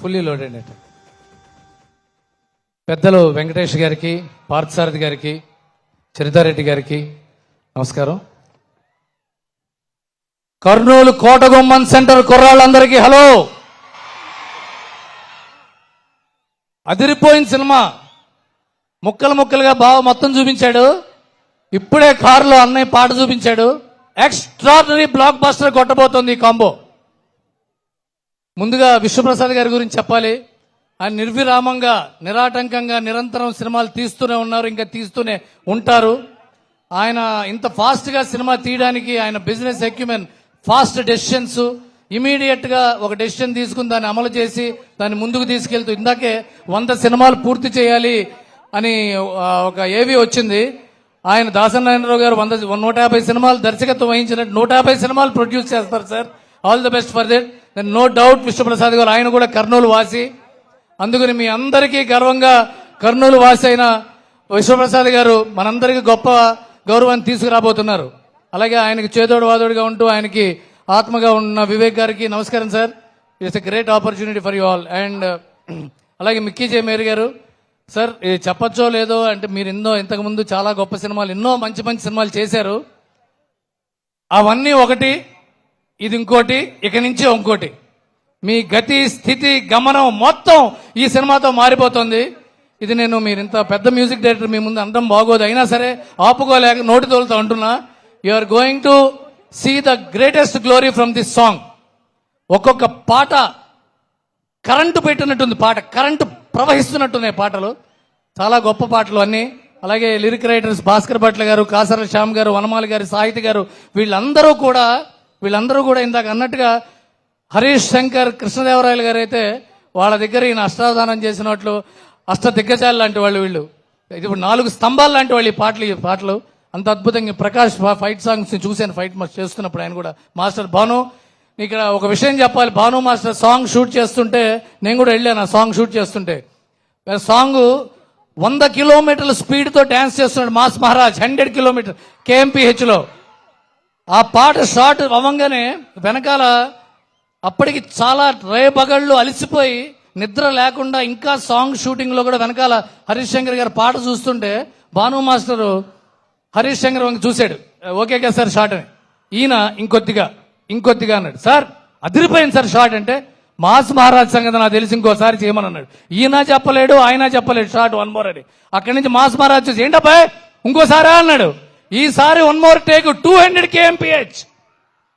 Fully loaded అండి. పెద్దలు వెంకటేష్ గారికి, పార్థసారథి గారికి, చరితారెడ్డి గారికి నమస్కారం. కర్నూలు కోటగుమ్మన్ సెంటర్ కుర్రాళ్ళందరికీ హలో. అదిరిపోయిన సినిమా, ముక్కలు ముక్కలుగా బావ మొత్తం చూపించాడు. ఇప్పుడే కారులో అన్నయ్య పాట చూపించాడు. ఎక్స్ట్రాడినరీ బ్లాక్ బస్టర్ కొట్టబోతోంది ఈ కాంబో. ముందుగా విశ్వప్రసాద్ గారి గురించి చెప్పాలి. ఆయన నిర్విరామంగా, నిరాటంకంగా నిరంతరం సినిమాలు తీస్తూనే ఉన్నారు, ఇంకా తీస్తూనే ఉంటారు. ఆయన ఇంత ఫాస్ట్గా సినిమా తీయడానికి ఆయన బిజినెస్ ఎక్యుమెన్, ఫాస్ట్ డెసిషన్స్, ఇమీడియట్ గా ఒక డెసిషన్ తీసుకుని దాన్ని అమలు చేసి దాన్ని ముందుకు తీసుకెళ్తూ ఇందాకే 100 సినిమాలు పూర్తి చేయాలి అని ఒక ఏవి వచ్చింది. ఆయన దాసనారాయణరావు గారు 150 సినిమాలు దర్శకత్వం వహించినట్టు 150 సినిమాలు ప్రొడ్యూస్ చేస్తారు sir. All the best for that. No doubt Vishwaprasad గారు ఆయన కూడా కర్నూలు వాసి. అందుకని మీ అందరికీ గర్వంగా కర్నూలు వాసి అయిన విశ్వప్రసాద్ గారు మనందరికీ గొప్ప గౌరవాన్ని తీసుకురాబోతున్నారు. అలాగే ఆయనకి చేదోడు వాదోడుగా ఉంటూ ఆయనకి ఆత్మగా ఉన్న వివేక్ గారికి నమస్కారం sir. It's a great opportunity for you all. And అలాగే మిక్కీ జే మేరీ గారు సార్, ఇది చెప్పచ్చో లేదో అంటే మీరు ఇంతకుముందు చాలా గొప్ప సినిమాలు, ఎన్నో మంచి మంచి సినిమాలు చేశారు. అవన్నీ ఒకటి, ఇది ఇంకోటి, ఇక నుంచి ఇంకోటి. మీ గతి, స్థితి, గమనం మొత్తం ఈ సినిమాతో మారిపోతుంది. ఇది నేను మీరు ఇంత పెద్ద మ్యూజిక్ డైరెక్టర్ మీ ముందు అనడం బాగోదు, అయినా సరే ఆపుకోలేక నోటి తోలుతో అంటున్నా. You are going to see the greatest glory from this song. ఒక్కొక్క పాట కరెంటు పెట్టినట్టుంది, పాట కరెంటు ప్రవహిస్తున్నట్టున్నాయి పాటలు. చాలా గొప్ప పాటలు అన్నీ. అలాగే లిరిక్ రైటర్స్ భాస్కర్ భట్ల గారు, కాసర్ల శ్యామ్ గారు, వనమాలి గారు, సాహితి గారు, వీళ్ళందరూ కూడా ఇందాక అన్నట్టుగా హరీష్ శంకర్, కృష్ణదేవరాయలు గారు అయితే వాళ్ళ దగ్గర ఈయన అష్టావధానం చేసినట్లు అష్ట దిగ్గజాలు లాంటి వాళ్ళు వీళ్ళు. ఇప్పుడు 4 స్తంభాలు లాంటి వాళ్ళు ఈ పాటలు అంత అద్భుతంగా. ప్రకాష్ ఫైట్ సాంగ్స్ చూశాను, ఫైట్ చేస్తున్నప్పుడు ఆయన కూడా. మాస్టర్ భాను, ఇక్కడ ఒక విషయం చెప్పాలి. భాను మాస్టర్ సాంగ్ షూట్ చేస్తుంటే నేను కూడా వెళ్ళాను. ఆ సాంగ్ షూట్ చేస్తుంటే సాంగ్ 100 కిలోమీటర్ల స్పీడ్తో డ్యాన్స్ చేస్తున్నాడు మాస్ మహారాజ్, 100 కిలోమీటర్ KMPH. ఆ పాట షాట్ అవ్వంగానే వెనకాల అప్పటికి చాలా రేపగళ్ళు అలసిపోయి నిద్ర లేకుండా ఇంకా సాంగ్ షూటింగ్ లో కూడా వెనకాల హరీష్ శంకర్ గారు పాట చూస్తుంటే భాను మాస్టర్ హరీష్ శంకర్ వంక చూశాడు. ఓకే కదా సార్ షాట్ అని. ఈయన ఇంకొద్దిగా అన్నాడు. సార్ అదిరిపోయింది సార్ షాట్ అంటే. మాస్ మహారాజ్ సంగతి నాకు తెలిసి ఇంకోసారి చేయమని అన్నాడు. ఈయన చెప్పలేడు, ఆయన చెప్పలేడు షాట్ 1 మోర్ అని. అక్కడి నుంచి మాస్ మహారాజ్ చూసి ఏంటబ్బాయ్ ఇంకోసారి అన్నాడు. ఈసారి 1 మోర్ టేక్ 200 KMPH.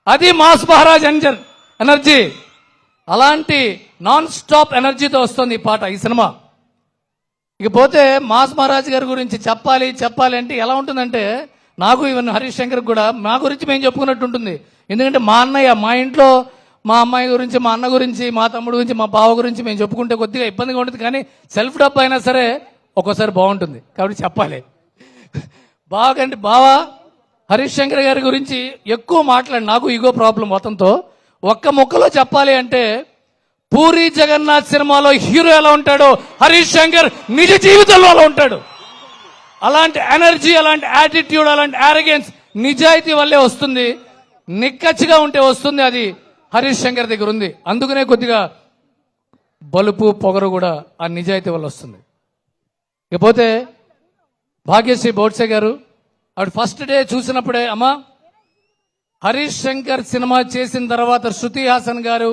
అది మాస్ మహారాజ్ ఎనర్జీ. అలాంటి నాన్ స్టాప్ ఎనర్జీతో వస్తుంది ఈ పాట, ఈ సినిమా. ఇకపోతే మాస్ మహారాజ్ గారి గురించి చెప్పాలి అంటే ఎలా ఉంటుందంటే, నాకు ఈవెన్ హరీష్ శంకర్ కూడా మా గురించి మేము చెప్పుకున్నట్టు ఉంటుంది. ఎందుకంటే మా అన్నయ్య, మా ఇంట్లో మా అమ్మాయి గురించి, మా అన్న గురించి, మా తమ్ముడు గురించి, మా బావ గురించి మేము చెప్పుకుంటే కొద్దిగా ఇబ్బందిగా ఉంటుంది. కానీ సెల్ఫ్ డబ్ అయినా సరే ఒక్కోసారి బాగుంటుంది కాబట్టి చెప్పాలి. బావ హరీష్ శంకర్ గారి గురించి ఎక్కువ మాట్లాడి నాకు ఈగో ప్రాబ్లం మొత్తంతో. ఒక్క ముక్కలో చెప్పాలి అంటే, పూరి జగన్నాథ్ సినిమాలో హీరో ఎలా ఉంటాడో హరీష్ శంకర్ నిజ జీవితంలో అలా ఉంటాడు. అలాంటి ఎనర్జీ, అలాంటి యాటిట్యూడ్, అలాంటి ఆరోగెన్స్ నిజాయితీ వల్లే వస్తుంది. నిక్కచ్చిగా ఉంటే వస్తుంది. అది హరీష్ శంకర్ దగ్గర ఉంది. అందుకనే కొద్దిగా బలుపు, పొగరు కూడా ఆ నిజాయితీ వల్ల వస్తుంది. ఇకపోతే భాగ్యశ్రీ బోడ్సే గారు, ఆవిడ ఫస్ట్ డే చూసినప్పుడే అమ్మా హరీష్ శంకర్ సినిమా చేసిన తర్వాత శృతి హాసన్ గారు,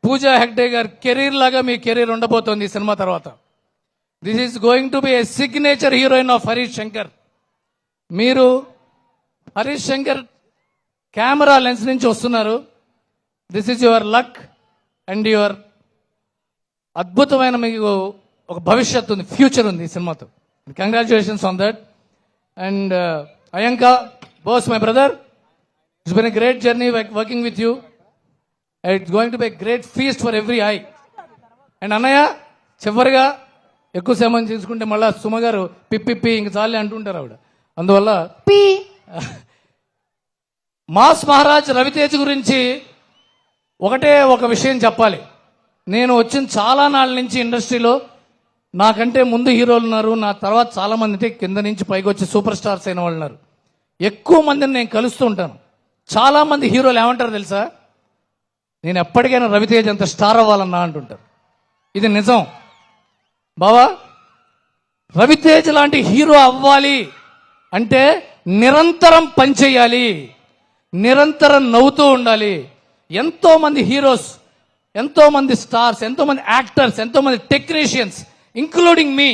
పూజా హెగ్డే గారు కెరీర్ లాగా మీ కెరీర్ ఉండబోతోంది ఈ సినిమా తర్వాత. This is going to be a signature heroine of Harish Shankar. మీరు హరీష్ శంకర్ కెమెరా లెన్స్ నుంచి వస్తున్నారు. This is your luck and your అద్భుతమైన మీకు ఒక భవిష్యత్తు ఉంది, ఫ్యూచర్ ఉంది ఈ సినిమాతో. Congratulations on that. And Ayananka Bose, my brother, it's been a great journey working with you. It's going to be a great feast for every eye. And అన్నయ్య చివరిగా ఎక్కువ సమయం తీసుకుంటే మళ్ళా సుమ గారు పిప్పి ఇంక చాలే అంటుంటారు ఆవిడ. అందువల్ల మాస్ మహారాజ్ రవితేజ్ గురించి ఒక విషయం చెప్పాలి. నేను వచ్చిన చాలా నాళ్ళ నుంచి ఇండస్ట్రీలో నాకంటే ముందు హీరోలు ఉన్నారు, నా తర్వాత చాలా మంది కింద నుంచి పైకి వచ్చి సూపర్ స్టార్స్ అయిన వాళ్ళు ఉన్నారు. ఎక్కువ మందిని నేను కలుస్తూ ఉంటాను. చాలా మంది హీరోలు ఏమంటారు తెలుసా, నేను ఎప్పటికైనా రవితేజ్ అంత స్టార్ అవ్వాలన్నా అంటుంటారు. ఇది నిజం. బావా, రవితేజ లాంటి హీరో అవ్వాలి అంటే నిరంతరం పనిచేయాలి, నిరంతరం నవ్వుతూ ఉండాలి. ఎంతో మంది హీరోస్, ఎంతో మంది స్టార్స్, ఎంతో మంది యాక్టర్స్, ఎంతో మంది టెక్నీషియన్స్ ఇంక్లూడింగ్ మీ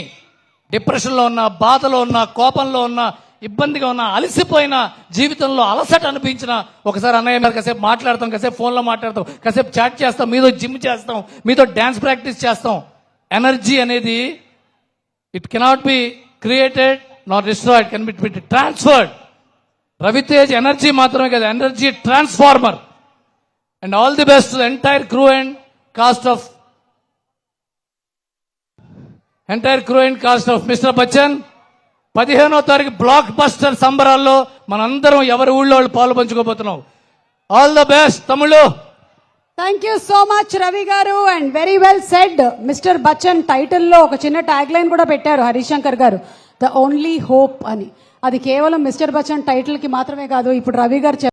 డిప్రెషన్లో ఉన్న, బాధలో ఉన్న, కోపంలో ఉన్న, ఇబ్బందిగా ఉన్న, అలసిపోయిన, జీవితంలో అలసట అనిపించిన ఒకసారి అన్నయ్య మీద కాసేపు మాట్లాడతాం, కాసేపు ఫోన్లో మాట్లాడతాం, కాసేపు చాట్ చేస్తాం, మీతో జిమ్ చేస్తాం, మీతో డ్యాన్స్ ప్రాక్టీస్ చేస్తాం. ఎనర్జీ అనేది it cannot be created not destroyed, can be transferred. Ravitej energy మాత్రమే కదా, energy transformer. And all the best to the entire crew and cost of mister Bachchan. 15వ తారీఖు బ్లాక్ బస్టర్ సంబరాల్లో మనందరం ఎవరి ఊళ్ళో వాళ్ళు పాలు పంచుకోబోతున్నాం. ఆల్ ద బెస్ట్ తమ్ముళ్ళు. Thank you so much Ravi గారు, and very well said. Mister Bachchan title లో ఒక చిన్న ట్యాగ్ లైన్ కూడా పెట్టారు హరిశంకర్ గారు, ద ఓన్లీ హోప్ అని. అది కేవలం మిస్టర్ బచ్చన్ టైటిల్ కి మాత్రమే కాదు, ఇప్పుడు రవి గారు